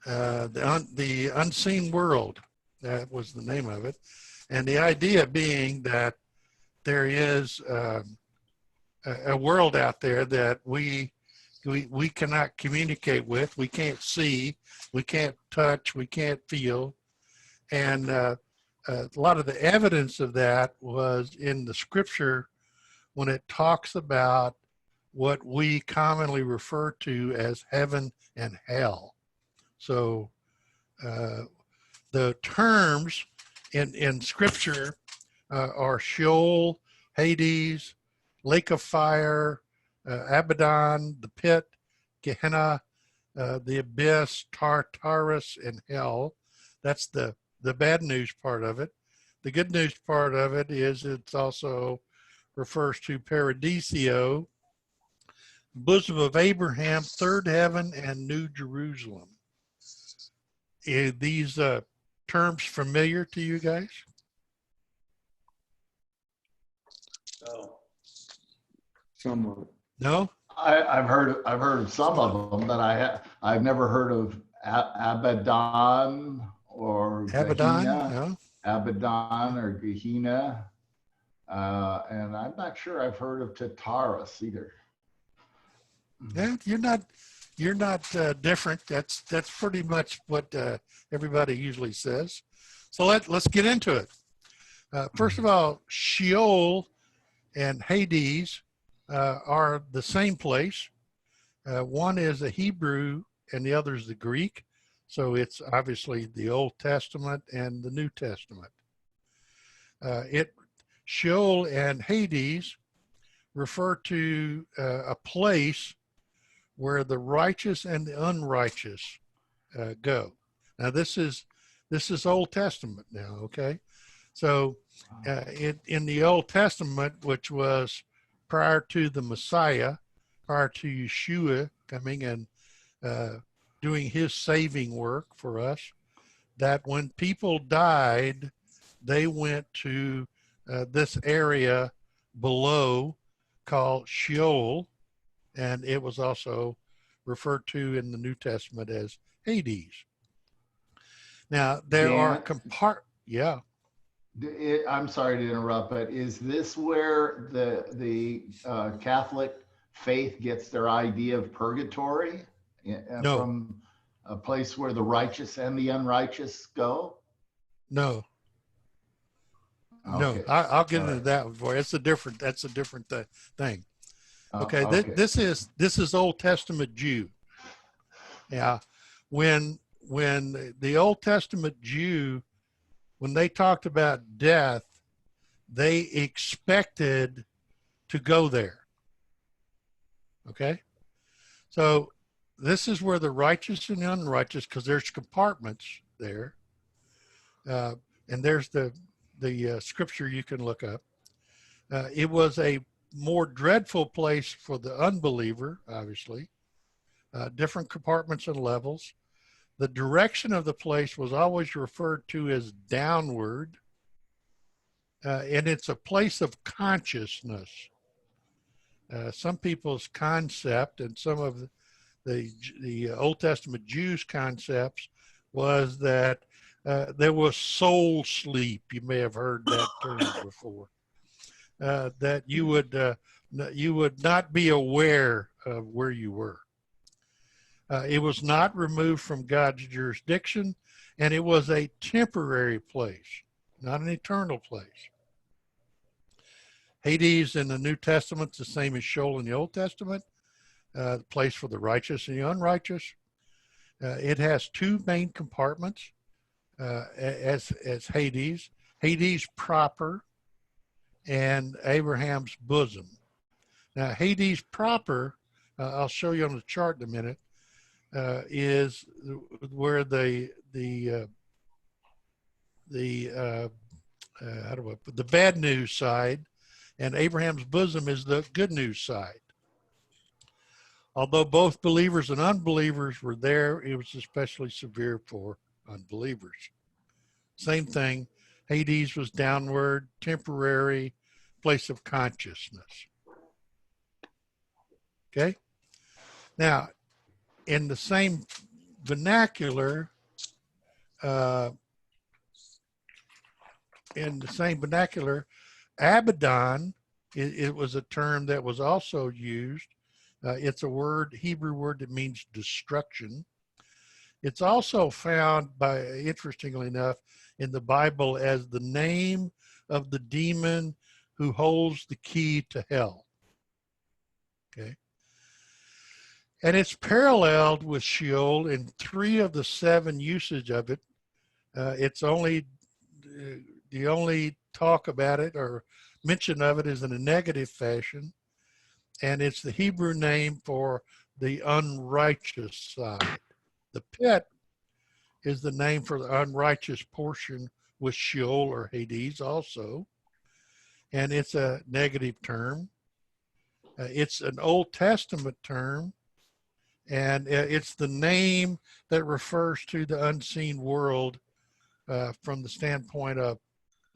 the unseen world. That was the name of it. And the idea being that there is a world out there that we cannot communicate with, we can't see, we can't touch, we can't feel. And a lot of the evidence of that was in the scripture when it talks about what we commonly refer to as heaven and hell. So the terms in scripture are Sheol, Hades, lake of fire, Abaddon, the pit, Gehenna, the abyss, Tartarus, and hell. That's the bad news part of it. The good news part of it is it's also refers to Paradisio, bosom of Abraham, third heaven, and New Jerusalem. Are these terms familiar to you guys? No. Somewhat. No? I've heard of some of them, but I've never heard of Abaddon or Abaddon? Gehenna. No? Abaddon or Gehenna. And I'm not sure I've heard of Tartarus either. Yeah, you're not different. That's pretty much what everybody usually says. So let's get into it. First of all, Sheol and Hades are the same place. One is the Hebrew and the other is the Greek. So it's obviously the Old Testament and the New Testament. Sheol and Hades refer to a place where the righteous and the unrighteous go. Now this is Old Testament now, okay? So in the Old Testament, which was prior to the Messiah, prior to Yeshua coming and doing his saving work for us, that when people died, they went to this area below called Sheol, and it was also referred to in the New Testament as Hades. Now there are yeah. I'm sorry to interrupt, but is this where the Catholic faith gets their idea of purgatory? No. From a place where the righteous and the unrighteous go? No. Okay. No, I'll get into that one for you. That's a different thing. Okay, okay. This is Old Testament Jew. Yeah, when the Old Testament Jew, when they talked about death, they expected to go there. Okay, so this is where the righteous and the unrighteous, because there's compartments there, and there's the scripture you can look up. It was a more dreadful place for the unbeliever, obviously. Different compartments and levels. The direction of the place was always referred to as downward, and it's a place of consciousness. Some people's concept and some of the Old Testament Jews' concepts was that there was soul sleep. You may have heard that term before. That you would not be aware of where you were. It was not removed from God's jurisdiction, and it was a temporary place, not an eternal place. Hades in the New Testament is the same as Sheol in the Old Testament, the place for the righteous and the unrighteous. It has two main compartments as Hades. Hades proper and Abraham's bosom. Now, Hades proper, I'll show you on the chart in a minute, is where the bad news side, and Abraham's bosom is the good news side. Although both believers and unbelievers were there, it was especially severe for unbelievers. Same thing, Hades was downward, temporary, place of consciousness. Okay? Now, in the same vernacular, in the same vernacular, Abaddon, it was a term that was also used. It's a word, Hebrew word that means destruction. It's also found interestingly enough, in the Bible as the name of the demon who holds the key to hell. Okay. And it's paralleled with Sheol in 3 of the 7 usage of it. It's only, the only talk about it or mention of it is in a negative fashion. And it's the Hebrew name for the unrighteous side. The pit is the name for the unrighteous portion with Sheol or Hades also. And it's a negative term. It's an Old Testament term. And it's the name that refers to the unseen world from the standpoint of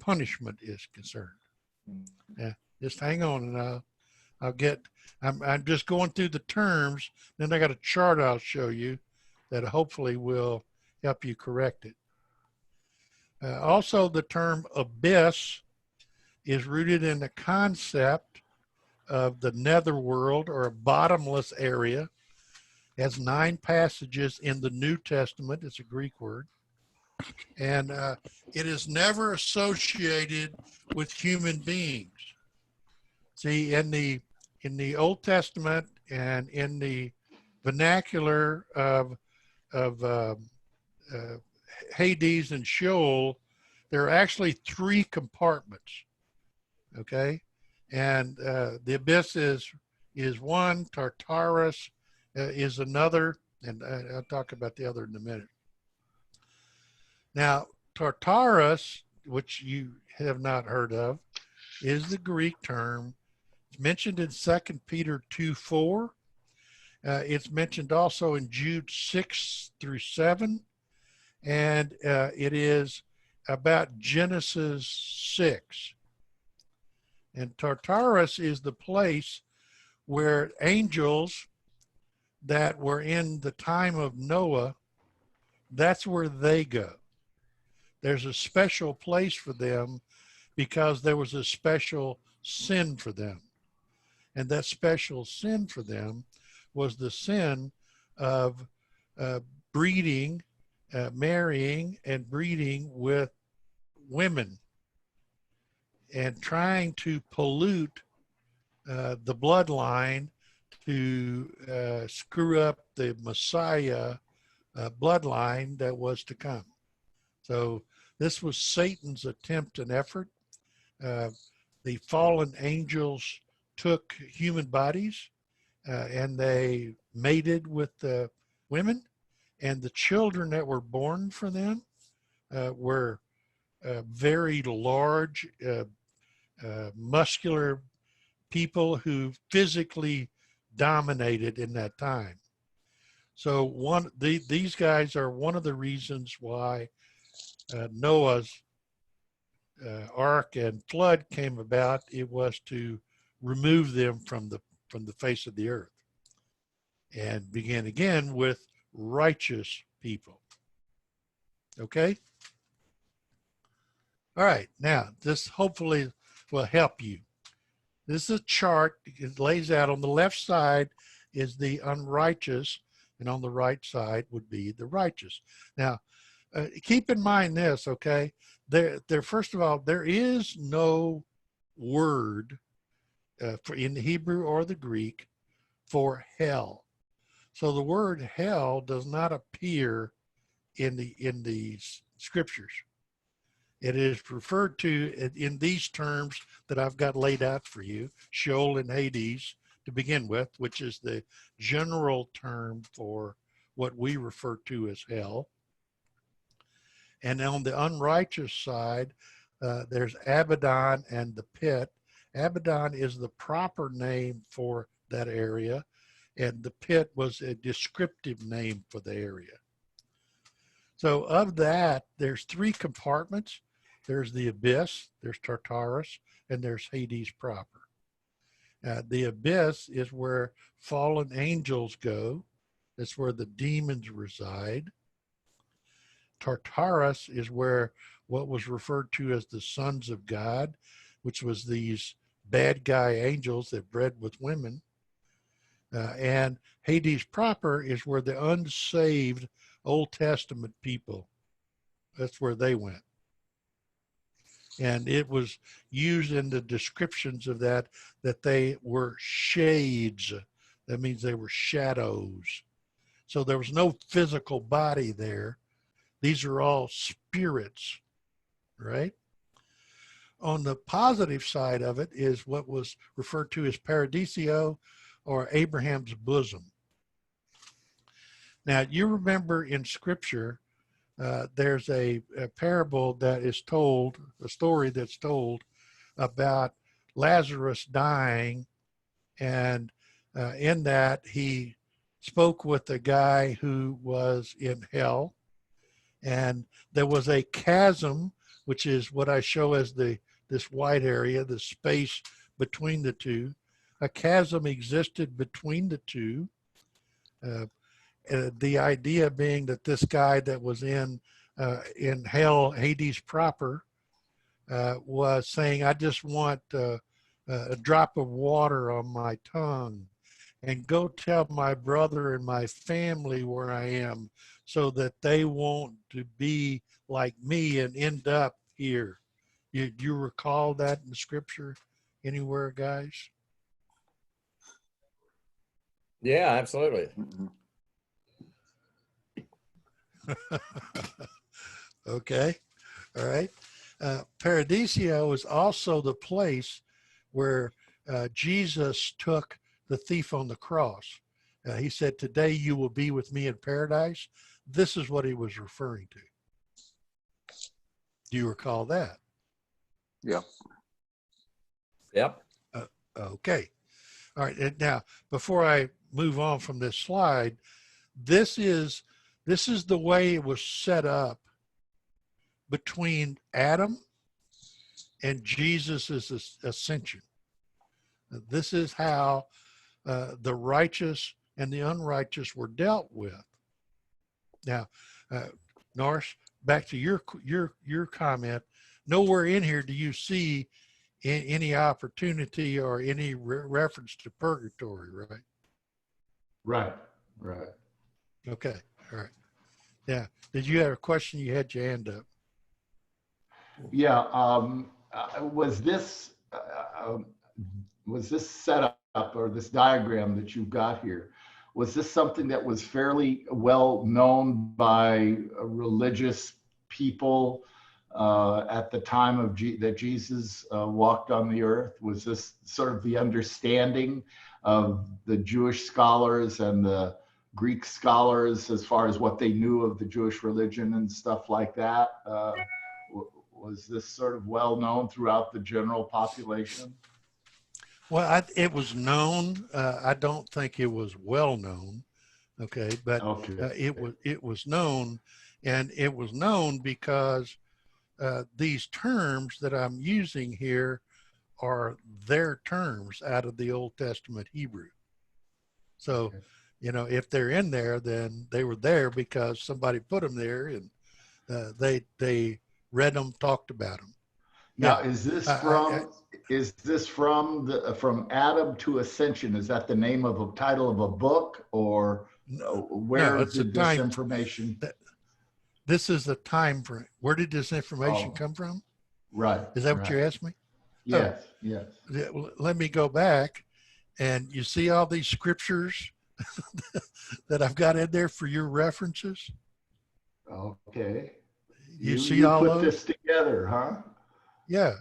punishment is concerned. Yeah, just hang on and I'll get, I'm just going through the terms. Then I got a chart I'll show you that hopefully will help you correct it. Also, the term abyss is rooted in the concept of the netherworld or a bottomless area. It has 9 passages in the New Testament. It's a Greek word. And it is never associated with human beings. See, in the Old Testament and in the vernacular of Hades and Sheol, there are actually 3 compartments. Okay, and the abyss is one, Tartarus is another, and I'll talk about the other in a minute. Now, Tartarus, which you have not heard of, is the Greek term. It's mentioned in 2 Peter 2:4. It's mentioned also in Jude 6-7, and it is about Genesis 6. And Tartarus is the place where angels that were in the time of Noah, that's where they go. There's a special place for them because there was a special sin for them. And that special sin for them was the sin of breeding, marrying and breeding with women and trying to pollute the bloodline to screw up the Messiah bloodline that was to come. So this was Satan's attempt and effort. The fallen angels took human bodies and they mated with the women, and the children that were born for them were very large, muscular people who physically dominated in that time. So these guys are one of the reasons why Noah's ark and flood came about. It was to remove them from the face of the earth and begin again with righteous people. Okay? All right, now this hopefully will help you. This is a chart. It lays out on the left side is the unrighteous, and on the right side would be the righteous. Now, keep in mind this, okay? There. First of all, there is no word for in the Hebrew or the Greek for hell. So the word hell does not appear in the scriptures. It is referred to in these terms that I've got laid out for you, Sheol and Hades to begin with, which is the general term for what we refer to as hell. And on the unrighteous side, there's Abaddon and the pit. Abaddon is the proper name for that area, and the pit was a descriptive name for the area. So of that, there's 3 compartments. There's the abyss, there's Tartarus, and there's Hades proper. The abyss is where fallen angels go. That's where the demons reside. Tartarus is where what was referred to as the sons of God, which was these bad guy angels that bred with women. And Hades proper is where the unsaved Old Testament people, that's where they went. And it was used in the descriptions of that they were shades. That means they were shadows. So there was no physical body there. These are all spirits, right? On the positive side of it is what was referred to as paradisio, or Abraham's bosom. Now, you remember in Scripture, there's a parable that is told, a story that's told about Lazarus dying, and in that he spoke with a guy who was in hell, and there was a chasm, which is what I show as this white area, the space between the two. A chasm existed between the two. The idea being that this guy that was in hell, Hades proper, was saying, I just want a drop of water on my tongue, and go tell my brother and my family where I am, so that they won't to be like me and end up here. Do you recall that in the Scripture anywhere, guys? Yeah, absolutely. Okay. All right. Paradisio is also the place where Jesus took the thief on the cross. He said, today you will be with me in paradise. This is what he was referring to. Do you recall that? Yep. Yep. Okay. All right. And now, before I move on from this slide, this is the way it was set up between Adam and Jesus' ascension. This is how the righteous and the unrighteous were dealt with. Now, Norris, back to your comment. Nowhere in here do you see any opportunity or any reference to purgatory, right? Right. Right. Okay. All right. Yeah. Did you have a question? You had your hand up. Yeah. Was this set up, or this diagram that you've got here, was this something that was fairly well known by religious people at the time of that Jesus walked on the earth? Was this sort of the understanding of the Jewish scholars and the Greek scholars as far as what they knew of the Jewish religion and stuff like that? Was this sort of well known throughout the general population? Well, it was known. I don't think it was well known. Okay, but Okay. it was known, and it was known because these terms that I'm using here are their terms out of the Old Testament Hebrew. So, Okay. you know, if they're in there, then they were there because somebody put them there, and they read them, talked about them. Now, Yeah. is this from Adam to Ascension? Is that the name of a title of a book, or where No, it's a did this time information? This is the time frame. Where did this information Oh. come from? Right. Is that what right. you asked me? Yes. Yes. Let me go back, and you see all these scriptures that I've got in there for your references. Okay. You see you all put those? this together, huh? Yeah,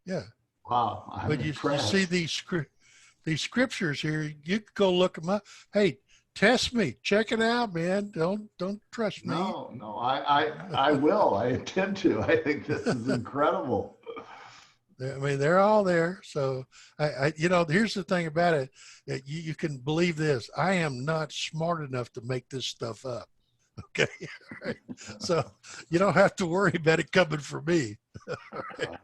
yeah. Wow. I'm But you impressed. see these scriptures here. You can go look them up. Hey, test me, check it out, man. Don't trust me. No, I will. I intend to. I think this is incredible. I mean, they're all there. So here's the thing about it. You can believe this. I am not smart enough to make this stuff up. Okay. Right. So you don't have to worry about it coming from me. Right.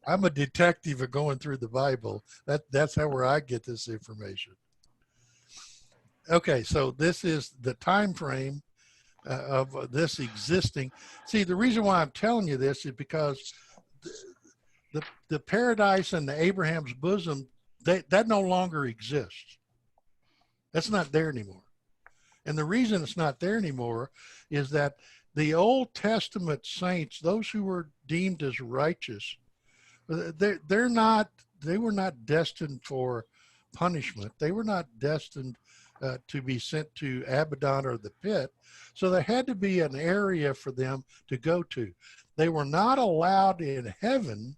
I'm a detective of going through the Bible. That's where I get this information. Okay, so this is the time frame of this existing. See, the reason why I'm telling you this is because the paradise and the Abraham's bosom, that no longer exists. That's not there anymore. And the reason it's not there anymore is that the Old Testament saints, those who were deemed as righteous, they were not destined for punishment. They were not destined to be sent to Abaddon or the pit. So there had to be an area for them to go to. They were not allowed in heaven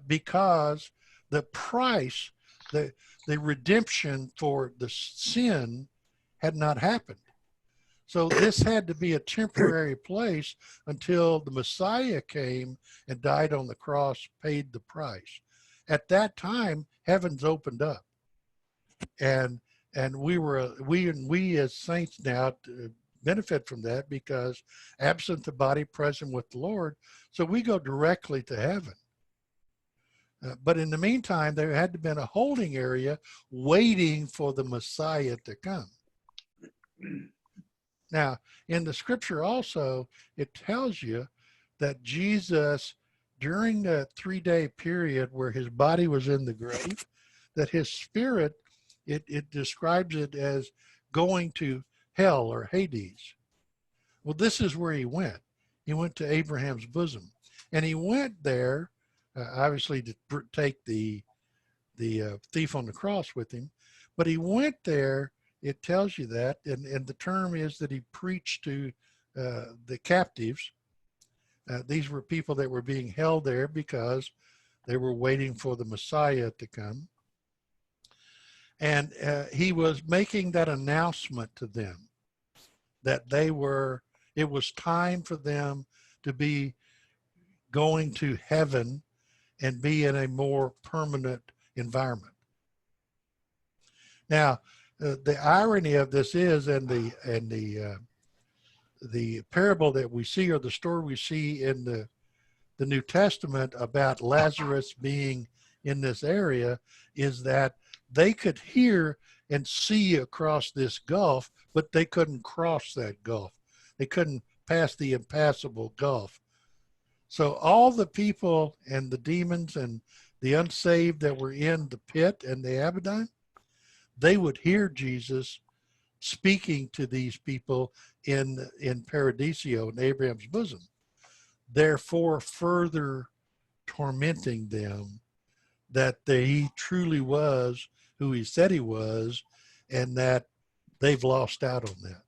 because the price, the redemption for the sin had not happened. So this had to be a temporary place until the Messiah came and died on the cross, paid the price. At that time, heavens opened up, and we as saints now benefit from that because absent the body, present with the Lord. So we go directly to heaven. But in the meantime, there had to been a holding area waiting for the Messiah to come. Now, in the scripture also, it tells you that Jesus, during the 3-day period where his body was in the grave, that his spirit, it describes it as going to hell or Hades. Well, this is where he went. He went to Abraham's bosom. And he went there, obviously, to take the thief on the cross with him. But he went there. It tells you that, and the term is that he preached to the captives. These were people that were being held there because they were waiting for the Messiah to come. And he was making that announcement to them that it was time for them to be going to heaven and be in a more permanent environment. Now, the irony of this is, and the parable that we see, or the story we see in the New Testament about Lazarus being in this area, is that they could hear and see across this gulf, but they couldn't cross that gulf. They couldn't pass the impassable gulf. So all the people and the demons and the unsaved that were in the pit and the Abaddon, they would hear Jesus speaking to these people in Paradiso, in Abraham's bosom, therefore further tormenting them that he truly was who he said he was, and that they've lost out on that.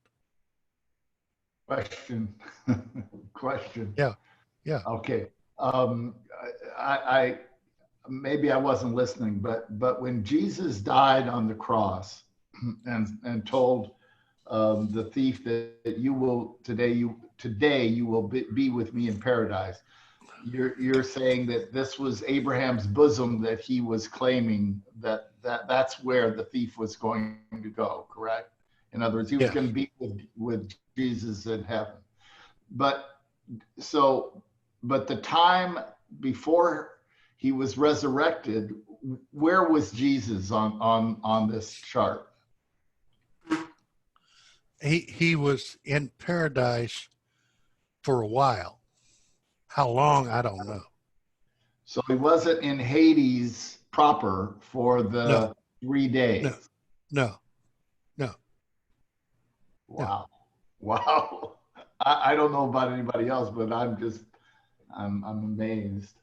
Question. Yeah. Okay. I maybe I wasn't listening, but when Jesus died on the cross and told the thief that you will today you will be with me in paradise, you're saying that this was Abraham's bosom that he was claiming that's where the thief was going to go, correct? In other words, he was going to be with Jesus in heaven. But the time before he was resurrected, where was Jesus on this chart? He was in paradise for a while. How long, I don't know. So he wasn't in Hades proper for the 3 days. No. Wow. I don't know about anybody else, but I'm amazed.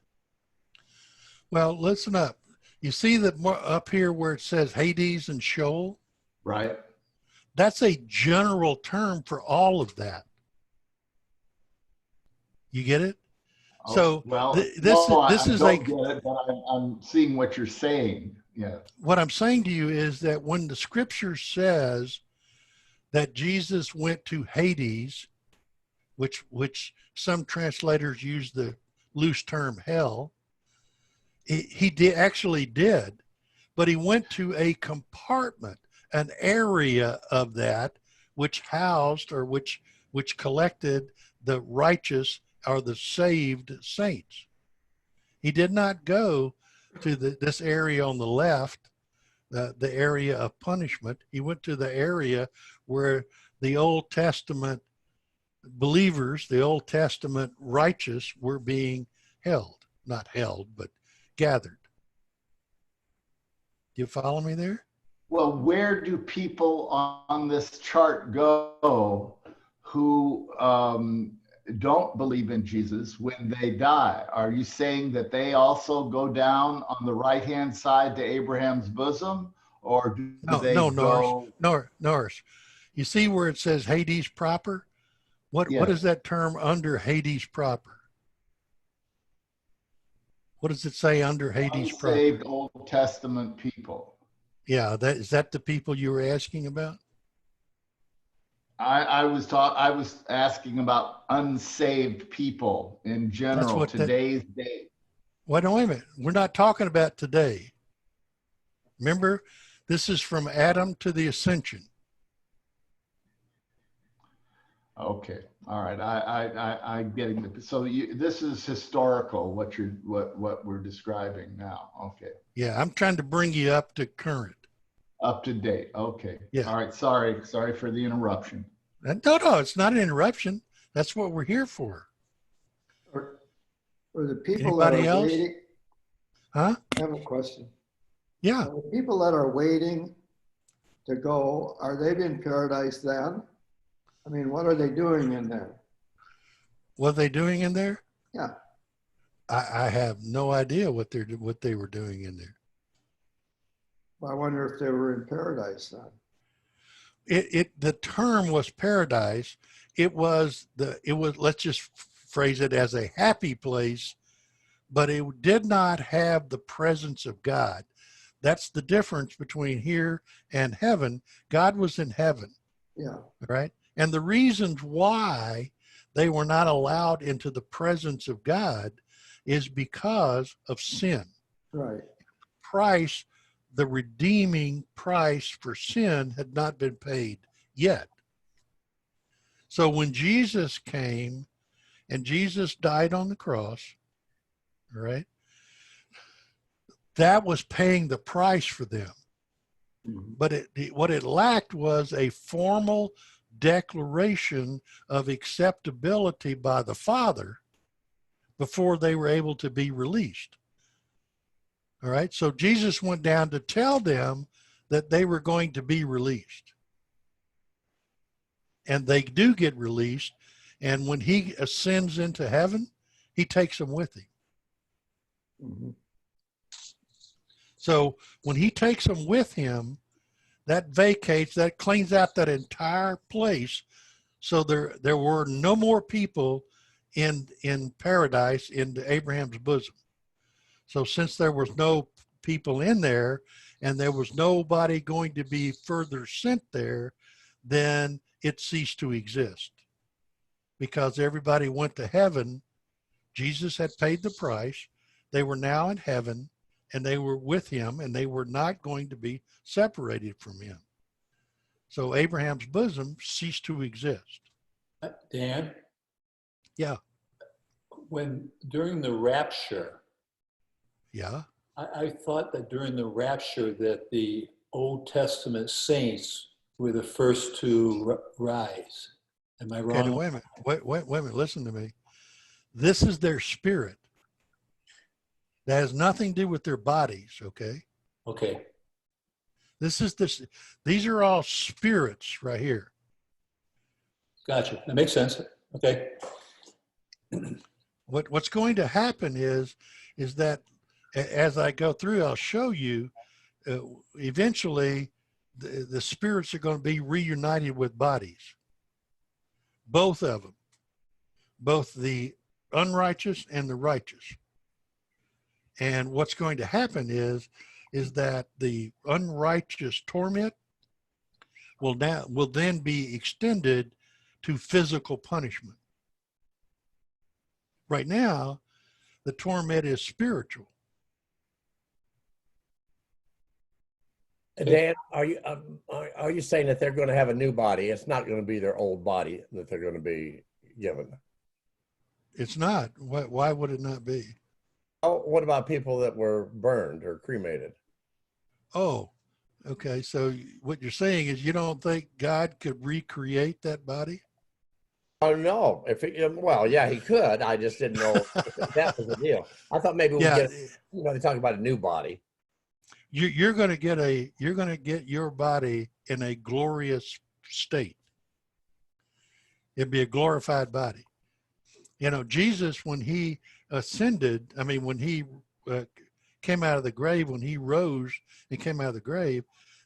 Well, listen up. You see that up here where it says Hades and Sheol? Right. That's a general term for all of that. You get it? So this is like, get it, but I'm seeing what you're saying. Yeah. What I'm saying to you is that when the scripture says that Jesus went to Hades, which some translators use the loose term hell, he actually did, but he went to a compartment, an area of that which housed or which collected the righteous or the saved saints. He did not go to this area on the left the area of punishment. He went to the area where the Old Testament believers, the Old Testament righteous, were being held, not held, but gathered. You follow me there? Well, where do people on this chart go who don't believe in Jesus when they die? Are you saying that they also go down on the right-hand side to Abraham's bosom, or do they go? Norris. You see where it says Hades proper? What Yes. is that term under Hades proper? What does it say under Hades proper? Unsaved Old Testament people. Yeah, is that the people you were asking about? I was asking about unsaved people in general, today's day. Wait a minute. We're not talking about today. Remember, this is from Adam to the ascension. Okay, all right. I'm getting the. So this is historical. What we're describing now. Okay. Yeah, I'm trying to bring you up to current. Up to date. Okay. Yeah. All right. Sorry for the interruption. No, it's not an interruption. That's what we're here for. Or the people Anybody that are else? waiting. Huh? I have a question. Yeah. The people that are waiting to go, are they in paradise then? I mean, what are they doing in there? What are they doing in there? Yeah. I have no idea what they were doing in there. Well, I wonder if they were in paradise then. The term was paradise. It was let's just phrase it as a happy place, but it did not have the presence of God. That's the difference between here and heaven. God was in heaven. Yeah. Right? And the reasons why they were not allowed into the presence of God is because of sin. Right. The redeeming price for sin had not been paid yet. So when Jesus came and Jesus died on the cross, right, that was paying the price for them. Mm-hmm. But what it lacked was a formal declaration of acceptability by the Father before they were able to be released. All right. So Jesus went down to tell them that they were going to be released. And they do get released. And when he ascends into heaven, he takes them with him. Mm-hmm. So when he takes them with him, that cleans out that entire place. So there were no more people in paradise, in Abraham's bosom. So since there was no people in there and there was nobody going to be further sent there, then it ceased to exist because everybody went to heaven. Jesus had paid the price. They were now in heaven and they were with him and they were not going to be separated from him. So Abraham's bosom ceased to exist. Dan? Yeah. During the rapture, Yeah. I thought that during the rapture that the Old Testament saints were the first to rise. Am I wrong? Okay, wait a minute. Wait a minute. Listen to me. This is their spirit. That has nothing to do with their bodies, okay? Okay. These are all spirits right here. Gotcha. That makes sense. Okay. What's going to happen is that as I go through, I'll show you eventually the spirits are going to be reunited with bodies. Both of them, both the unrighteous and the righteous. And what's going to happen is that the unrighteous torment will then be extended to physical punishment. Right now, the torment is spiritual. Dan, are you saying that they're going to have a new body? It's not going to be their old body that they're going to be given. It's not. Why would it not be? Oh, what about people that were burned or cremated? Oh, Okay, so what you're saying is you don't think God could recreate that body? Oh no! If well, yeah, he could. I just didn't know if that was the deal. I thought maybe we Yeah, get, they talk about a new body. you're going to get your body in a glorious state. It'd be a glorified body. You know, Jesus, when he ascended, I mean, when he uh, came out of the grave, when he rose and came out of the grave,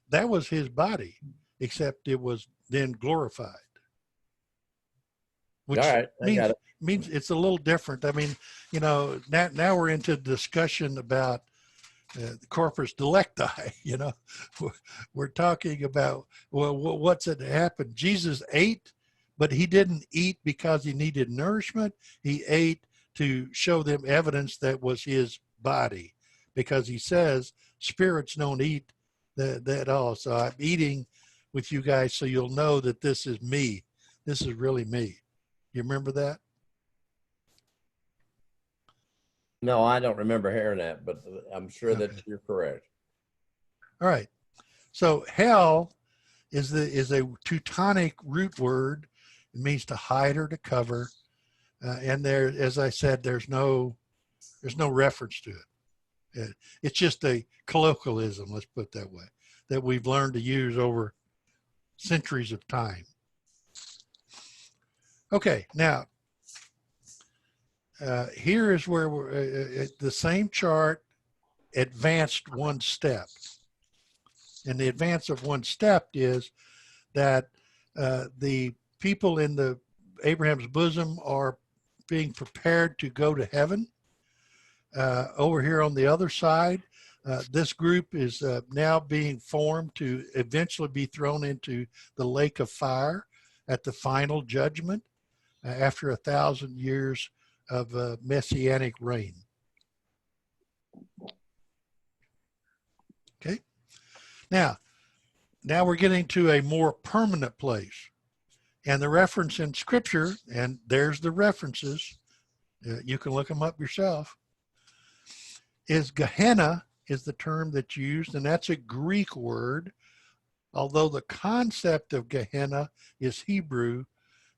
that was his body, except it was then glorified, All which right, I got means it. means it's a little different. I mean, you know, now we're into discussion about the corpus delicti. You know, we're talking about, well, what's it happened? Jesus ate, but he didn't eat because he needed nourishment. He ate to show them evidence that was his body, because he says spirits don't eat that all. So I'm eating with you guys so you'll know that this is me. This is really me. You remember that? No, I don't remember hearing that, but I'm sure Okay. that you're correct. All right. So hell is a Teutonic root word. It means to hide or to cover. And there, as I said, there's no reference to it. It's just a colloquialism, let's put it that way, that we've learned to use over centuries of time. Okay, now here is where we're the same chart advanced one step. And the advance of one step is that the people in the Abraham's bosom are being prepared to go to heaven. Over here on the other side, this group is now being formed to eventually be thrown into the lake of fire at the final judgment after 1,000 years of messianic reign. Okay. Now we're getting to a more permanent place. And the reference in scripture, and there's the references, you can look them up yourself, is Gehenna is the term that's used, and that's a Greek word. Although the concept of Gehenna is Hebrew,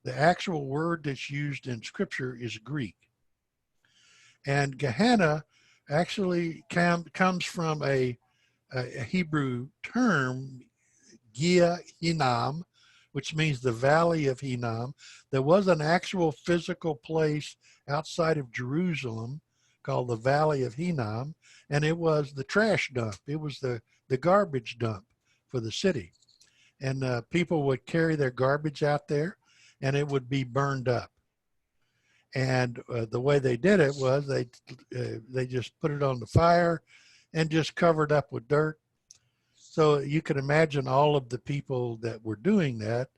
the actual word that's used in scripture is Greek. And Gehenna actually comes from a Hebrew term, Gia Hinnom, which means the valley of Hinnom. There was an actual physical place outside of Jerusalem called the Valley of Hinnom, and it was the trash dump. It was the garbage dump for the city. And people would carry their garbage out there, and it would be burned up. And the way they did it was they just put it on the fire and just covered up with dirt. So you can imagine all of the people that were doing that.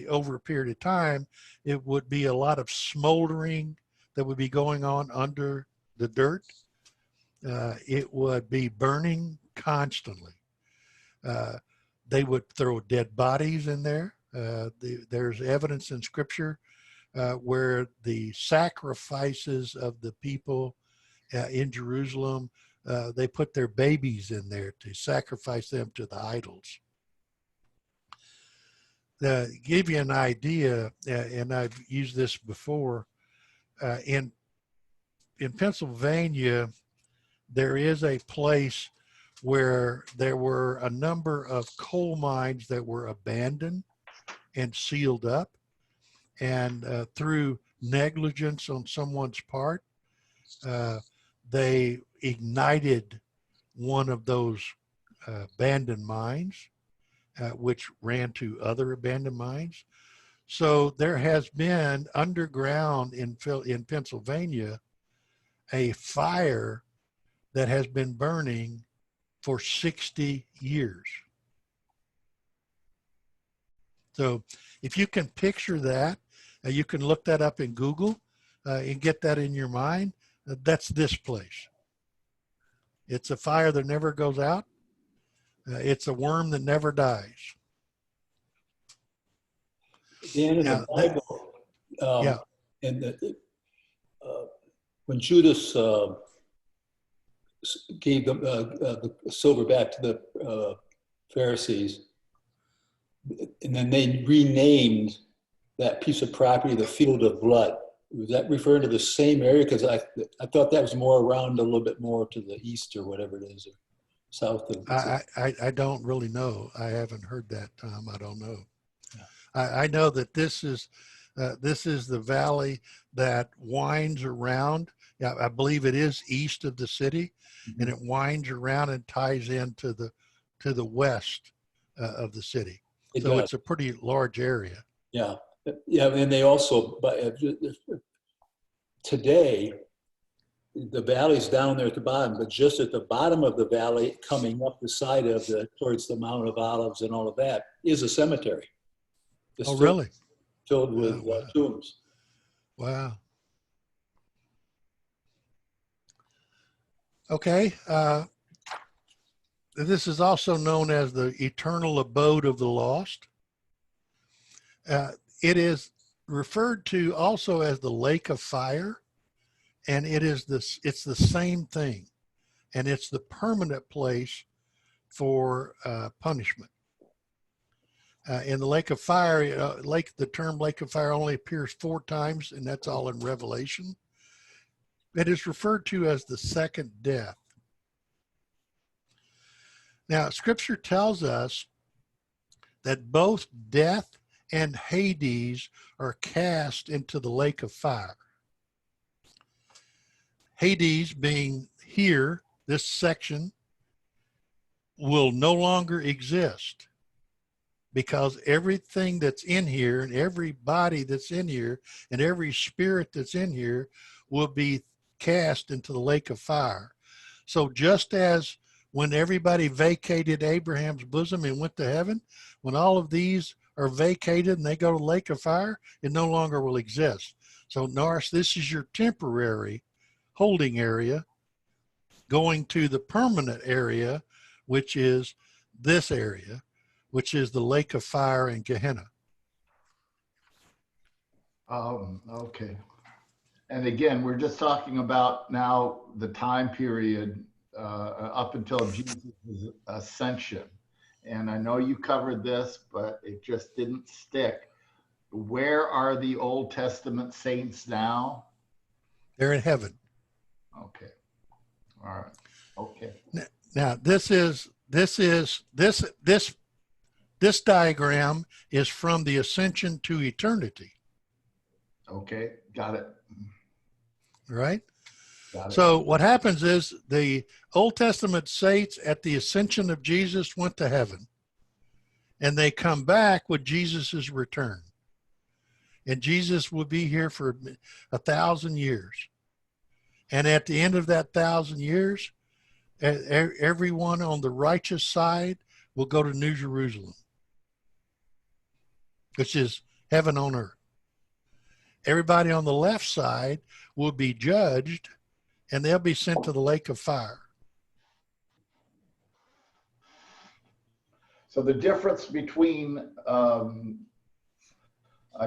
Over a period of time, it would be a lot of smoldering that would be going on under the dirt. It would be burning constantly. They would throw dead bodies in there. There's evidence in scripture where the sacrifices of the people in Jerusalem, they put their babies in there to sacrifice them to the idols. To give you an idea, and I've used this before, in Pennsylvania, there is a place where there were a number of coal mines that were abandoned and sealed up, and through negligence on someone's part, they ignited one of those abandoned mines, which ran to other abandoned mines. So there has been underground in Pennsylvania a fire that has been burning for 60 years. So if you can picture that, you can look that up in Google and get that in your mind. That's this place. It's a fire that never goes out. It's a worm that never dies. Dan, in Now, the Bible, yeah. when Judas gave the silver back to the Pharisees, and then they renamed that piece of property the Field of Blood. Was that referring to the same area? Because I thought that was more around a little bit more to the east or whatever it is, or south of. I don't really know. I haven't heard that, Tom. I don't know. I know that this is the valley that winds around. Yeah, I believe it is east of the city, and it winds around and ties into the west of the city. So it's a pretty large area. Yeah, yeah, and they also, but today, the valley's down there at the bottom, but just at the bottom of the valley, coming up the side of towards the Mount of Olives and all of that, is a cemetery. It's really? Filled with wow. tombs. Wow. Okay. This is also known as the eternal abode of the lost. It is referred to also as the lake of fire, and it's the same thing, and it's the permanent place for punishment. In the lake of fire, the term lake of fire only appears 4 times, and that's all in Revelation. It is referred to as the second death. Now, Scripture tells us that both death and Hades are cast into the lake of fire. Hades being here, this section, will no longer exist, because everything that's in here and every body that's in here and every spirit that's in here will be cast into the lake of fire. So just as when everybody vacated Abraham's bosom and went to heaven, when all of these are vacated and they go to the lake of fire, it no longer will exist. So Norris, this is your temporary holding area going to the permanent area, which is this area, which is the lake of fire in Gehenna. Okay. And again, we're just talking about now the time period up until Jesus' ascension. And I know you covered this, but it just didn't stick. Where are the Old Testament saints now? They're in heaven. Okay. All right. Okay. Now this diagram is from the ascension to eternity. Okay. Got it. Right? Got it. So what happens is the Old Testament saints at the ascension of Jesus went to heaven, and they come back with Jesus's return. And Jesus will be here for 1,000 years. And at the end of that 1,000 years, everyone on the righteous side will go to New Jerusalem, which is heaven on earth. Everybody on the left side will be judged, and they'll be sent to the lake of fire. So the difference between, I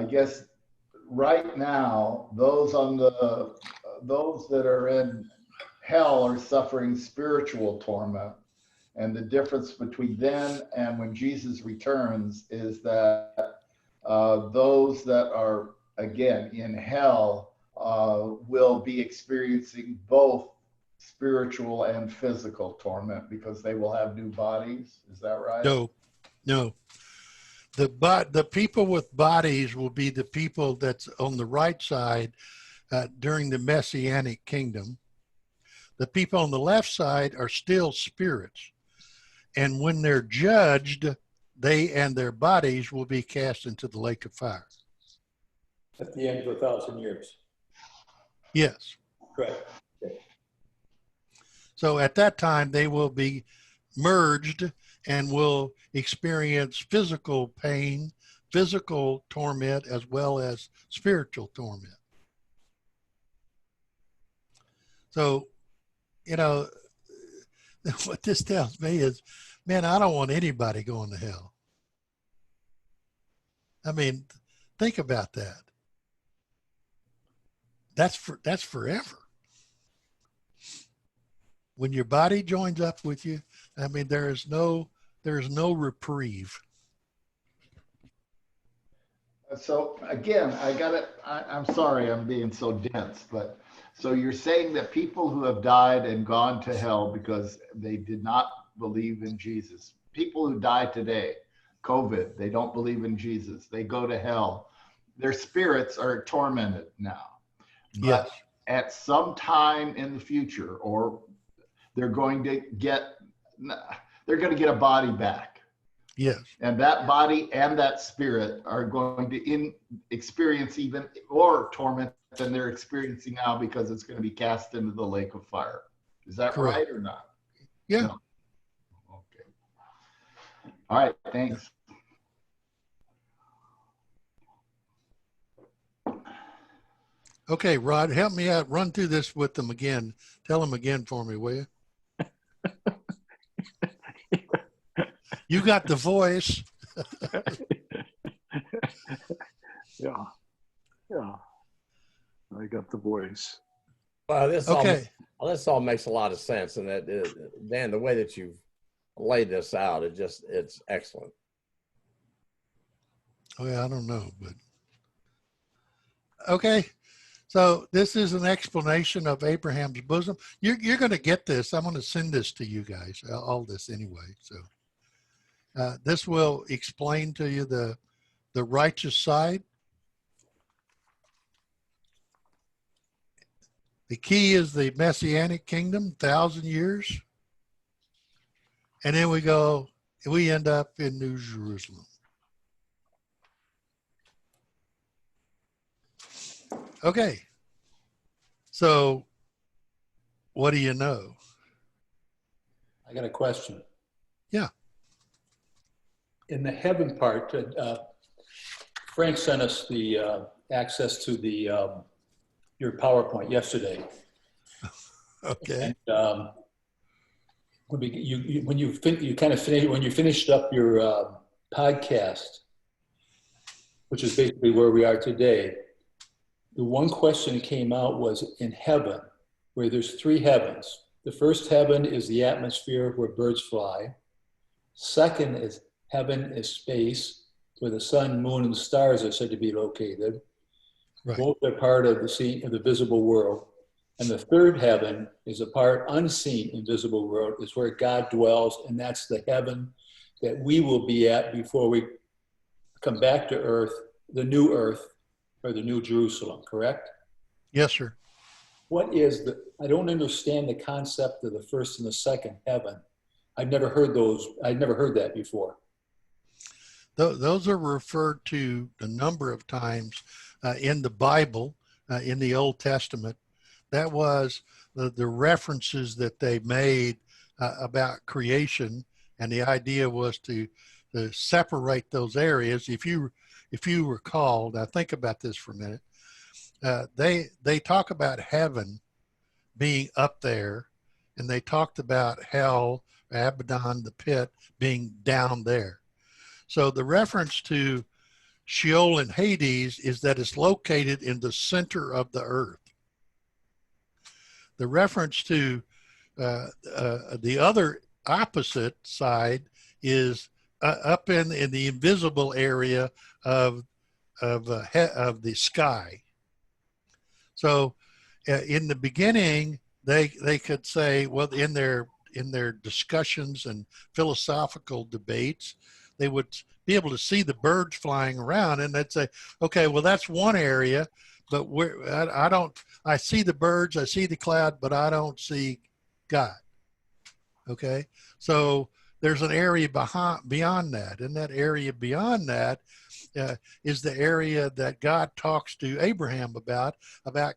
guess, right now, those that are in hell are suffering spiritual torment, and the difference between then and when Jesus returns is that those that are again in hell will be experiencing both spiritual and physical torment because they will have new bodies. Is that right? No. The people with bodies will be the people that's on the right side during the Messianic kingdom. The people on the left side are still spirits. And when they're judged, they and their bodies will be cast into the lake of fire. At the end of 1,000 years. Yes. Correct. Okay. So at that time, they will be merged and will experience physical pain, physical torment, as well as spiritual torment. So, what this tells me is, man, I don't want anybody going to hell. I mean, think about that. That's forever. when your body joins up with you, I mean, there is no reprieve. So again, I'm sorry I'm being so dense, but so you're saying that people who have died and gone to hell because they did not believe in Jesus, people who die today, COVID, they don't believe in Jesus, they go to hell, their spirits are tormented now. Yes. But at some time in the future, or they're going to get a body back. Yes. And that body and that spirit are going to experience even more torment than they're experiencing now, because it's going to be cast into the lake of fire. Is that Correct. right or not? Yeah. No. Okay. All right. Thanks. Okay, Rod, help me out. Run through this with them again. Tell them again for me, will you? You got the voice. Yeah. I got the voice. Well, Okay. This all makes a lot of sense, and Dan, the way that you've laid this out, it's excellent. Oh, yeah, I don't know, but okay. So this is an explanation of Abraham's bosom. You're going to get this. I'm going to send this to you guys, all this anyway. So this will explain to you the righteous side. The key is the Messianic kingdom, 1,000 years. And then we end up in New Jerusalem. Okay. So what do you know? I got a question. Yeah. In the heaven part, Frank sent us the access to the your PowerPoint yesterday. Okay. And when you finished up your podcast, which is basically where we are today, the one question that came out was in heaven, where there's 3 heavens. The first heaven is the atmosphere where birds fly. Second is heaven is space, where the sun, moon, and stars are said to be located. Right. Both are part of the visible world. And the third heaven is a part unseen, invisible world, is where God dwells, and that's the heaven that we will be at before we come back to earth, the new earth, or the new Jerusalem, correct? Yes, sir. I don't understand the concept of the first and the second heaven. I've never heard that before. Those are referred to a number of times in the Bible, in the Old Testament. That was the references that they made about creation, and the idea was to separate those areas. If you recall, now think about this for a minute. They talk about heaven being up there, and they talked about hell, Abaddon, the pit, being down there. So the reference to Sheol and Hades is that it's located in the center of the earth. The reference to the other opposite side is up in the invisible area of the sky. So in the beginning, they could say, well, in their discussions and philosophical debates, they would be able to see the birds flying around, and they'd say, okay, well, that's one area, but I see the birds, I see the cloud, but I don't see God. Okay. So there's an area beyond that. And that area beyond that is the area that God talks to Abraham about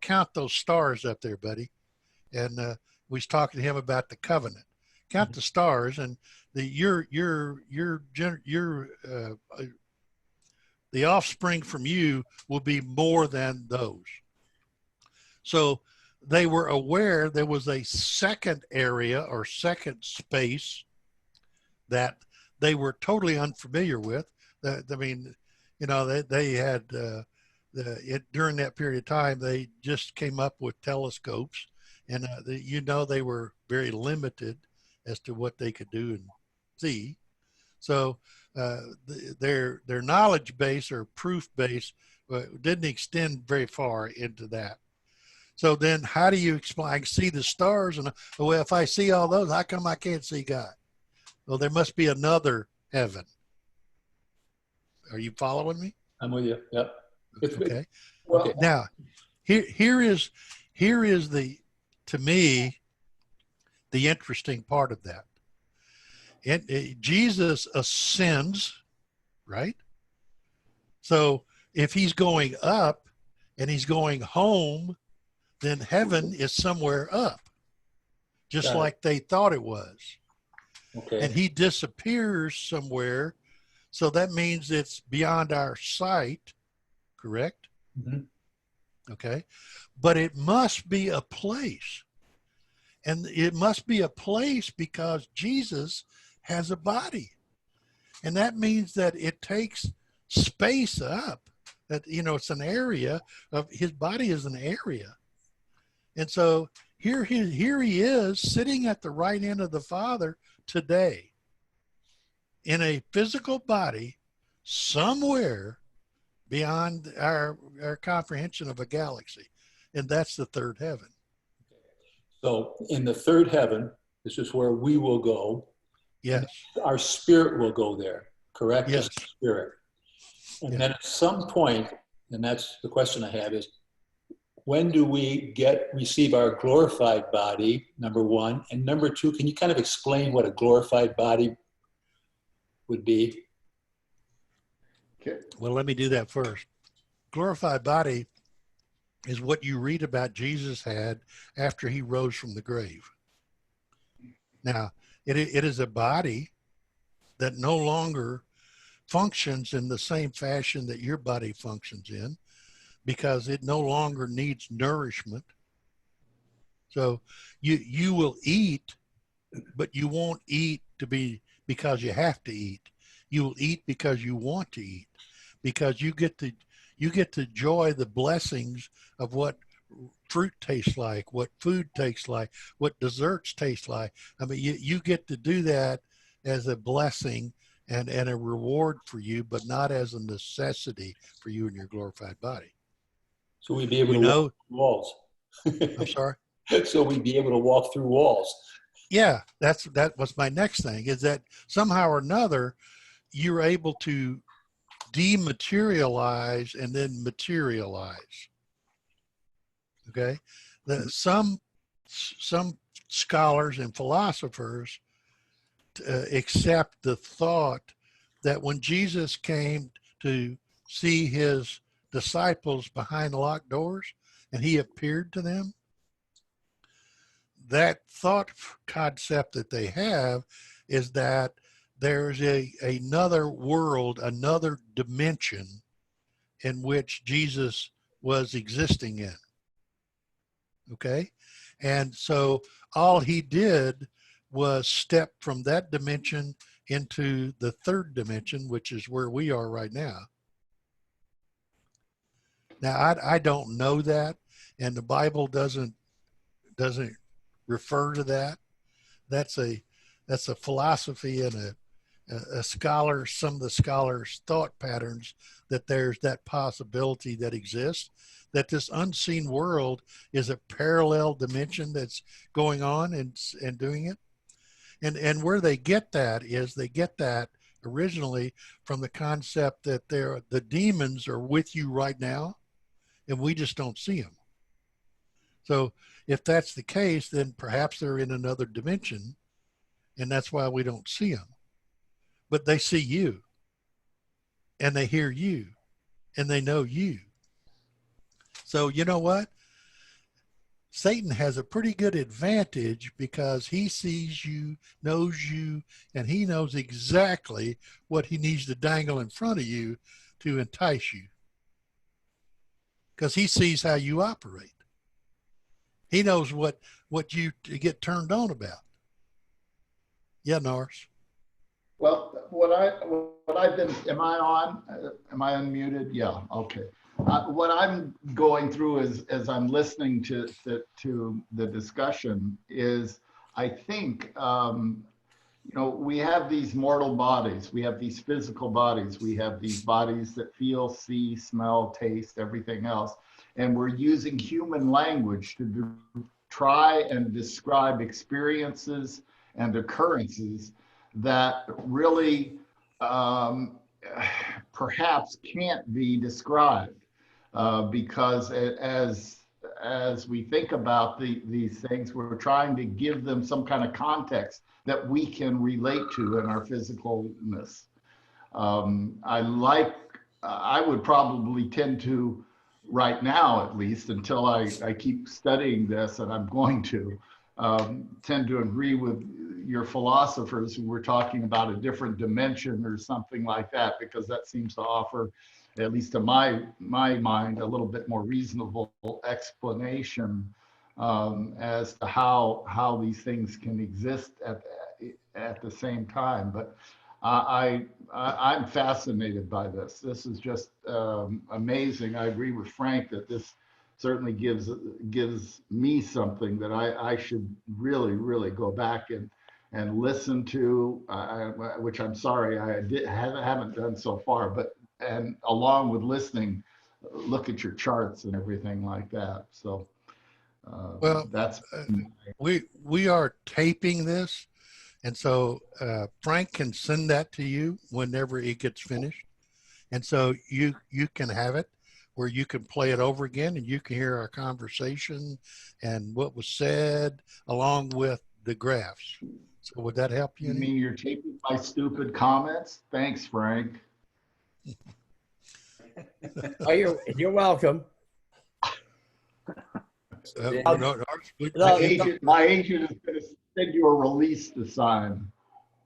count those stars up there, buddy. And we was talking to him about the covenant. Count the stars, and the offspring from you will be more than those. So they were aware there was a second area or second space that they were totally unfamiliar with. I mean, you know, they had during that period of time, they just came up with telescopes, and you know they were very limited as to what they could do and see. So their knowledge base or proof base didn't extend very far into that. So then, how do you explain? I can see the stars, and well, if I see all those, how come I can't see God? Well, there must be another heaven. Are you following me? I'm with you. Yep. Okay. Well, Okay. Now, here is the, to me, the interesting part of that. Jesus ascends, right? So if he's going up and he's going home, then heaven is somewhere up, just Got it. like they thought it was. Okay. And he disappears somewhere. So that means it's beyond our sight, correct? Mhm. Okay. But it must be a place. And it must be a place because Jesus has a body. And that means that it takes space up. That, you know, it's an area of his body is an area. And so here he is sitting at the right hand of the Father today in a physical body somewhere beyond our comprehension of a galaxy. And that's the third heaven. So in the third heaven, this is where we will go. Yes. Our spirit will go there, correct? Yes. Just spirit. And Yeah. then at some point, and that's the question I have is, when do we receive our glorified body, number one? And number two, can you kind of explain what a glorified body would be? okay. Well, let me do that first. Glorified body is what you read about Jesus had after he rose from the grave. Now, it is a body that no longer functions in the same fashion that your body functions in, because it no longer needs nourishment. So you will eat, but you won't eat because you have to eat. You will eat because you want to eat, because you get to enjoy the blessings of what fruit tastes like, what food tastes like, what desserts taste like. I mean, you get to do that as a blessing and a reward for you, but not as a necessity for you and your glorified body. So we'd be able We to know, walk through walls. I'm sorry. So we'd be able to walk through walls. Yeah, that was my next thing, is that somehow or another you're able to dematerialize and then materialize. Okay, some scholars and philosophers accept the thought that when Jesus came to see his disciples behind locked doors and he appeared to them, that thought concept that they have is that there's another world, another dimension in which Jesus was existing in. Okay. And so all he did was step from that dimension into the third dimension, which is where we are right now. Now, I don't know that, and the Bible doesn't refer to that. That's a philosophy and a scholar, some of the scholars' thought patterns, that there's that possibility that exists, that this unseen world is a parallel dimension that's going on and doing it. And where they get that is they get that originally from the concept that the demons are with you right now and we just don't see them. So if that's the case, then perhaps they're in another dimension and that's why we don't see them. But they see you and they hear you and they know you. So you know what? Satan has a pretty good advantage because he sees you, knows you, and he knows exactly what he needs to dangle in front of you to entice you. Because he sees how you operate. He knows what you get turned on about. Yeah, Norris. Well, what I've been, am I on? Am I unmuted? Yeah, okay. what I'm going through as I'm listening to the discussion is, I think, we have these mortal bodies, we have these physical bodies, we have these bodies that feel, see, smell, taste, everything else, and we're using human language to try and describe experiences and occurrences that really perhaps can't be described, because as we think about these things, we're trying to give them some kind of context that we can relate to in our physicalness. I would probably tend to, right now at least, until I keep studying this, and I'm going to, tend to agree with your philosophers who were talking about a different dimension or something like that, because that seems to offer, at least to my mind, a little bit more reasonable explanation as to how these things can exist at the same time. But I'm fascinated by this. This is just amazing. I agree with Frank that this certainly gives me something that I should really go back and listen to, which I'm sorry I haven't done so far. But and along with listening, look at your charts and everything like that. So Well, that's we are taping this, and so Frank can send that to you whenever it gets finished, and so you can have it where you can play it over again and you can hear our conversation and what was said along with the graphs. So would that help you? You mean you're taping my stupid comments? Thanks, Frank. Oh, you're welcome. My agent is going to send you a release to sign.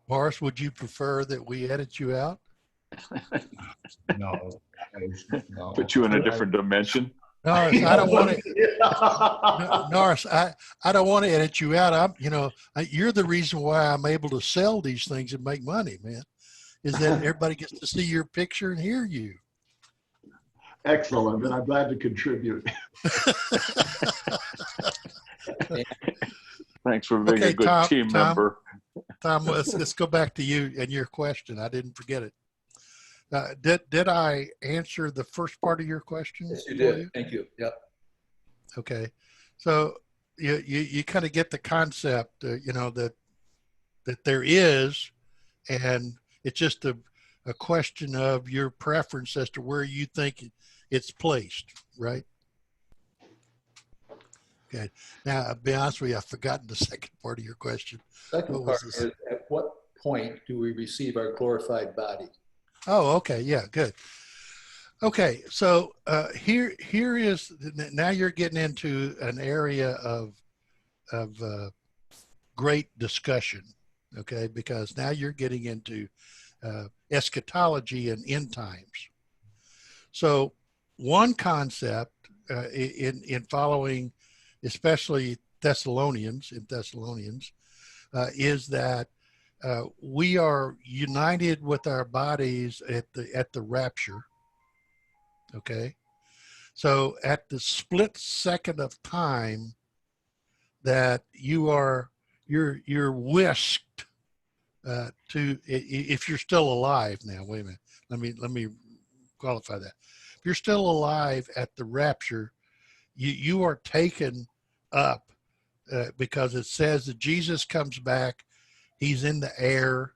Morris, would you prefer that we edit you out? No. Put you in a different dimension. Norris, I don't want to. Norris, I don't want to edit you out. You're the reason why I'm able to sell these things and make money, man. Is that everybody gets to see your picture and hear you. Excellent, and I'm glad to contribute. Thanks for being a good team member. Tom, let's go back to you and your question. I didn't forget it. Did I answer the first part of your question? Yes, you did. Thank you. Yep. Okay, so you kind of get the concept, that there is, and it's just a question of your preference as to where you think it's placed, right? Okay. Now, I'll be honest with you, I've forgotten the second part of your question. Second part is, at what point do we receive our glorified body? Oh, okay. Yeah, good. Okay, so here is, now you're getting into an area of great discussion, okay? Because now you're getting into eschatology and end times. So one concept in following, especially Thessalonians, is that we are united with our bodies at the rapture. Okay, so at the split second of time that you're whisked to, if you're still alive now. Wait a minute. Let me qualify that. If you're still alive at the rapture, you are taken up because it says that Jesus comes back. He's in the air,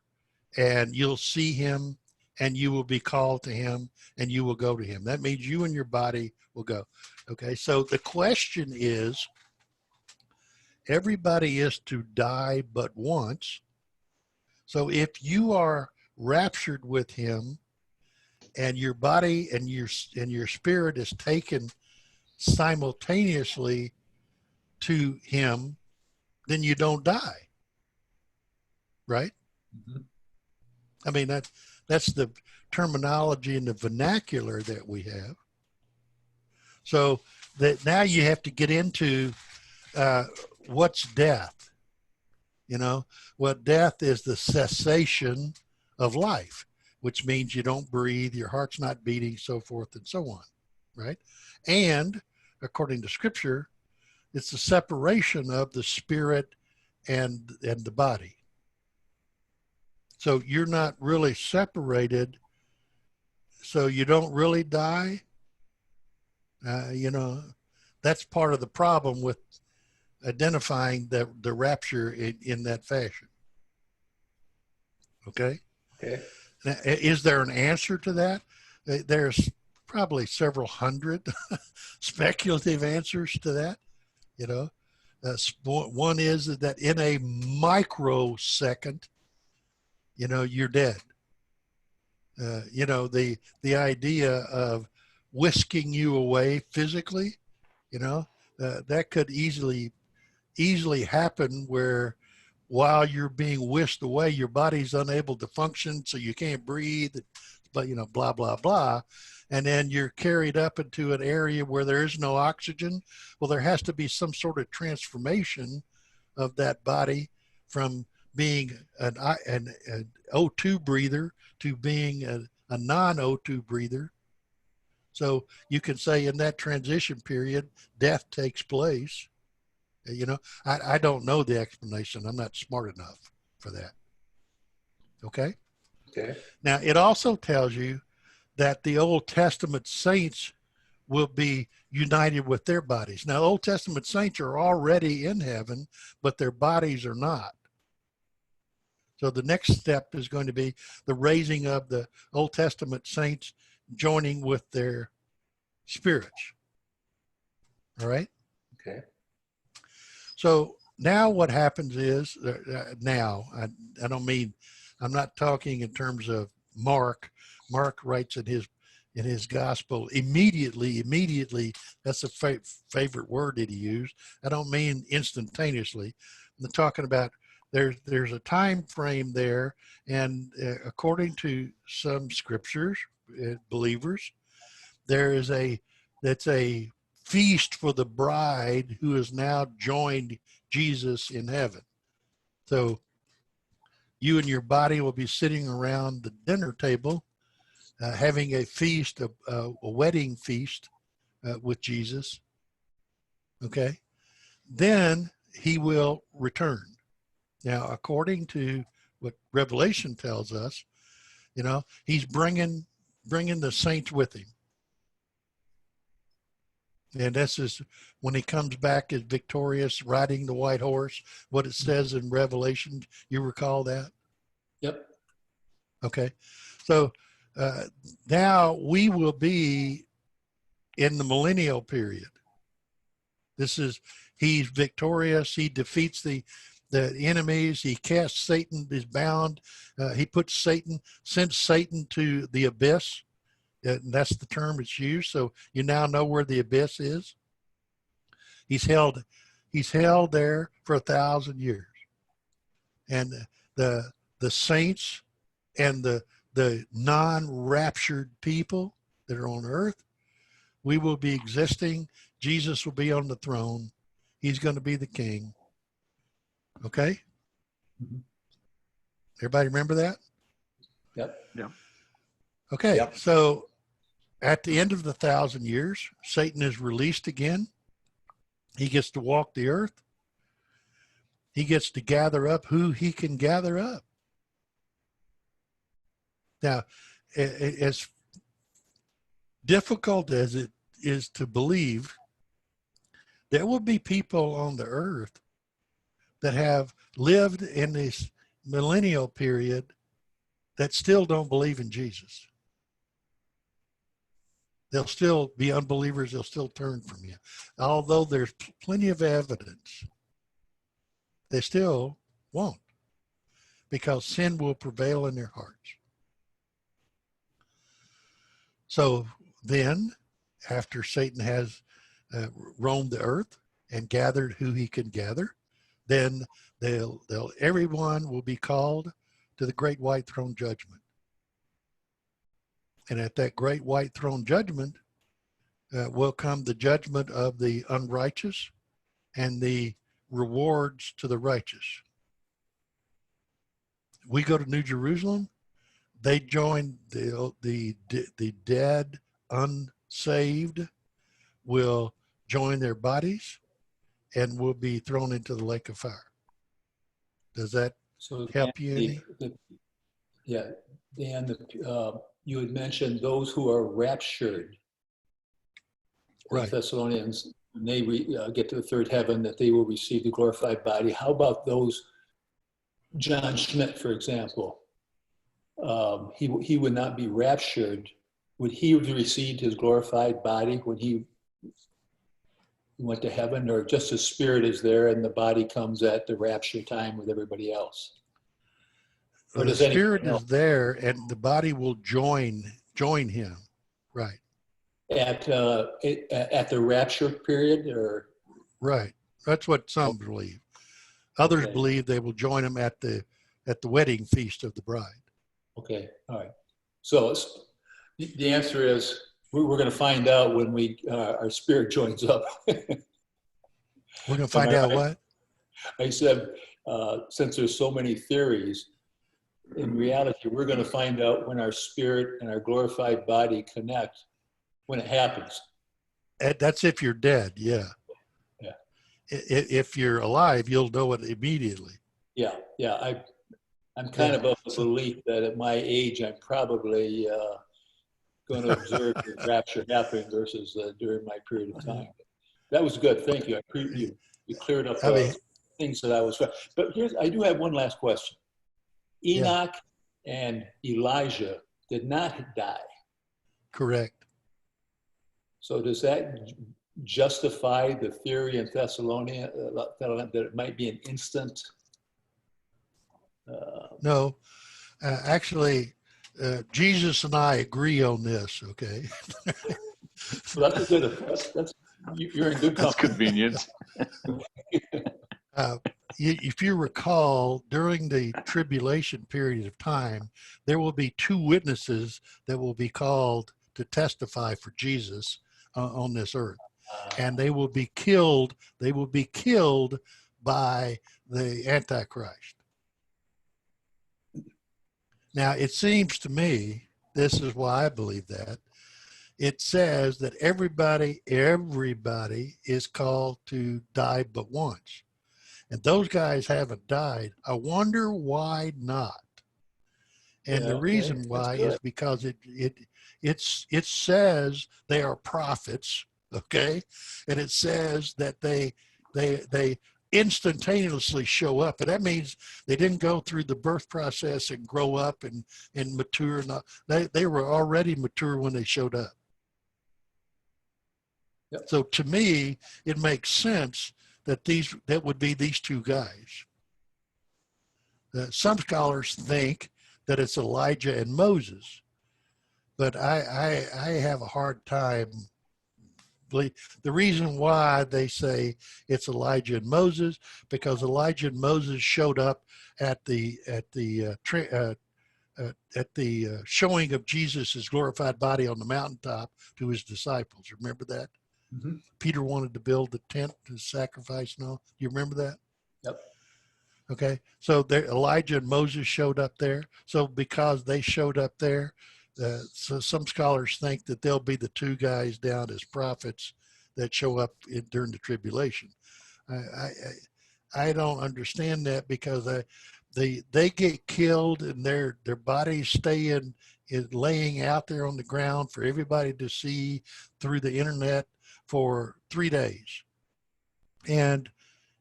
and you'll see him, and you will be called to him, and you will go to him. That means you and your body will go. Okay, so the question is, everybody is to die but once. So if you are raptured with him, and your body and your spirit is taken simultaneously to him, then you don't die, right? Mm-hmm. I mean, that's the terminology and the vernacular that we have. So that now you have to get into what's death. Well, death is the cessation of life, which means you don't breathe, your heart's not beating, so forth and so on. right? And according to Scripture, it's the separation of the spirit and the body. So you're not really separated, so you don't really die. You know, that's part of the problem with identifying the rapture in that fashion. Okay? Okay. Now, is there an answer to that? There's probably several hundred speculative answers to that. You know, one is that in a microsecond, you know, you're dead. You know, the idea of whisking you away physically, you know, that could easily happen, where while you're whisked away, your body's unable to function, so you can't breathe, but, you know, blah, blah, blah. And then you're carried up into an area where there is no oxygen. Well, there has to be some sort of transformation of that body from being an O2 breather to being a non-O2 breather. So you can say in that transition period, death takes place. You know, I don't know the explanation. I'm not smart enough for that. Okay? Okay. Now, it also tells you that the Old Testament saints will be united with their bodies. Now, Old Testament saints are already in heaven, but their bodies are not. So the next step is going to be the raising of the Old Testament saints joining with their spirits. All right? Okay. So now what happens is, now, I don't mean, I'm not talking in terms of Mark. Mark writes in his gospel, immediately, that's a favorite word that he used. I don't mean instantaneously. I'm talking about there's a time frame there, and according to some scriptures, believers, that's a feast for the bride who has now joined Jesus in heaven. So you and your body will be sitting around the dinner table, having a feast, a wedding feast with Jesus. Okay. Then he will return. Now, according to what Revelation tells us, you know, he's bringing the saints with him. And this is when he comes back as victorious, riding the white horse, what it says in Revelation. You recall that? Yep. Okay. So now we will be in the millennial period. He's victorious. He defeats the enemies. He casts Satan, is bound. He sends Satan to the abyss. And that's the term it's used. So you now know where the abyss is. He's held there for 1,000 years. And the saints and the non-raptured people that are on earth, we will be existing. Jesus will be on the throne. He's going to be the king. Okay? Mm-hmm. Everybody remember that? Yep. Yeah. Okay. Yep. So at the end of the 1,000 years, Satan is released again. He gets to walk the earth. He gets to gather up who he can gather up. Now, as difficult as it is to believe, there will be people on the earth that have lived in this millennial period that still don't believe in Jesus. They'll still be unbelievers. They'll still turn from you. Although there's plenty of evidence, they still won't, because sin will prevail in their hearts. So then, after Satan has roamed the earth and gathered who he can gather, then everyone will be called to the great white throne judgment. And at that great white throne judgment will come the judgment of the unrighteous and the rewards to the righteous. We go to New Jerusalem. They join the dead, saved will join their bodies and will be thrown into the lake of fire. Does that So help you any? Yeah, Dan, you had mentioned those who are raptured. Right. Thessalonians, when they get to the third heaven, that they will receive the glorified body. How about those, John Schmidt, for example? He would not be raptured. Would he have received his glorified body when he went to heaven, or just his spirit is there and the body comes at the rapture time with everybody else? Or the spirit is there and the body will join him. Right. At the rapture period, or? Right. That's what some believe. Others believe they will join him at the wedding feast of the bride. Okay. All right. So the answer is we're going to find out when our spirit joins up. We're going to find out what? I said, since there's so many theories, in reality, we're going to find out when our spirit and our glorified body connect, when it happens. That's if you're dead, yeah. Yeah. If you're alive, you'll know it immediately. Yeah, yeah. I'm kind of of the belief that at my age, I'm probably going to observe the rapture happening versus during my period of time. That was good. Thank you. You cleared up things that I was. But I do have one last question. Enoch and Elijah did not die. Correct. So does that justify the theory in Thessalonica that it might be an instant? No, actually, Jesus and I agree on this. Okay. Well, that's a good. You're in good company. That's convenient. If you recall, during the tribulation period of time, there will be two witnesses that will be called to testify for Jesus on this earth, and they will be killed. They will be killed by the Antichrist. Now, it seems to me, this is why I believe that, it says that everybody is called to die but once. And those guys haven't died. I wonder why not. And the reason why is because it says they are prophets, okay? And it says that they instantaneously show up. And that means they didn't go through the birth process and grow up and mature. They were already mature when they showed up. Yep. So to me, it makes sense that that would be these two guys. Some scholars think that it's Elijah and Moses, but I have a hard time. The reason why they say it's Elijah and Moses, because Elijah and Moses showed up at the showing of Jesus' glorified body on the mountaintop to his disciples. Remember that? Mm-hmm. Peter wanted to build the tent to sacrifice and all. You remember that? Yep. Okay. So Elijah and Moses showed up there. So because they showed up there, so some scholars think that they'll be the two guys down as prophets that show up during the tribulation. I don't understand that, because they get killed and their bodies stay laying out there on the ground for everybody to see through the internet for 3 days. And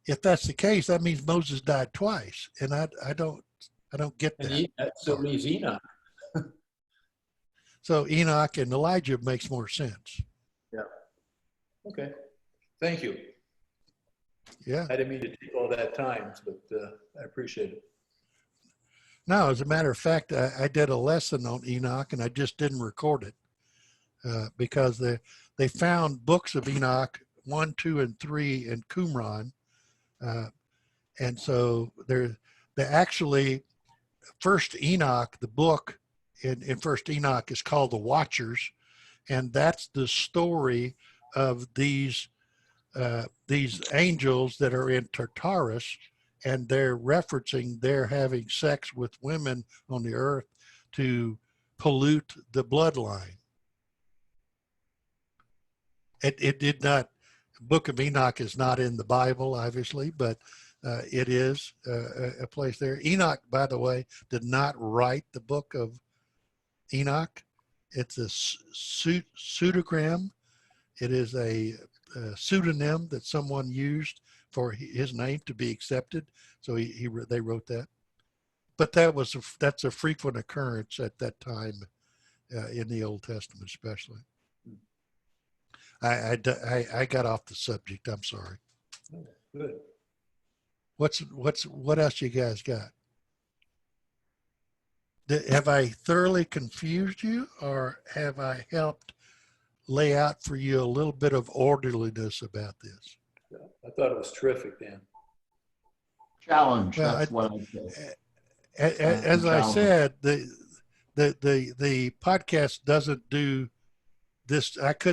if that's the case, that means Moses died twice. And I don't get that. So leaves Enoch. So Enoch and Elijah makes more sense. Yeah. Okay. Thank you. Yeah. I didn't mean to take all that time, but I appreciate it. No, as a matter of fact, I did a lesson on Enoch and I just didn't record it because they found books of Enoch 1, 2, and 3 in Qumran. And so they actually, First Enoch, the book in First Enoch is called The Watchers. And that's the story of these angels that are in Tartarus, and they're referencing they're having sex with women on the earth to pollute the bloodline. It did not. Book of Enoch is not in the Bible, obviously, but it is a place there. Enoch, by the way, did not write the book of Enoch. It's a pseudogram. It is a pseudonym that someone used for his name to be accepted. So they wrote that. But that's a frequent occurrence at that time in the Old Testament, especially. I got off the subject. I'm sorry. Good. What else you guys got? Have I thoroughly confused you, or have I helped lay out for you a little bit of orderliness about this? I thought it was terrific, Dan. Challenge. Well, That's what I say. As I said, the podcast doesn't do this. I couldn't